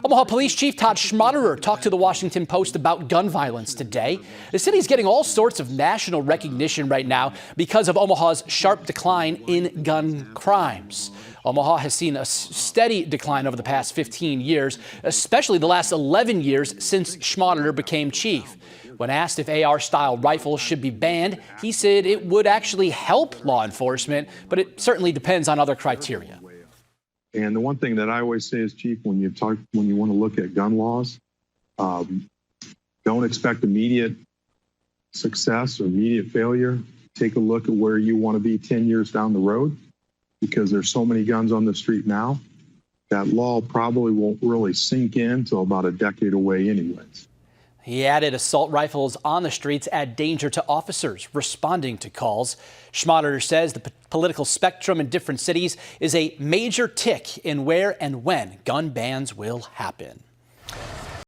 Omaha Police Chief Todd Schmaderer talked to the Washington Post about gun violence today. The city is getting all sorts of national recognition right now because of Omaha's sharp decline in gun crimes. Omaha has seen a steady decline over the past 15 years, especially the last 11 years since Schmaderer became chief. When asked if AR-style rifles should be banned, he said it would actually help law enforcement, but it certainly depends on other criteria. And the one thing that I always say is, Chief, when you want to look at gun laws, don't expect immediate success or immediate failure. Take a look at where you want to be 10 years down the road, because there's so many guns on the street now that law probably won't really sink in until about a decade away anyways. He added assault rifles on the streets add danger to officers responding to calls. Schmaderer says the political spectrum in different cities is a major tick in where and when gun bans will happen.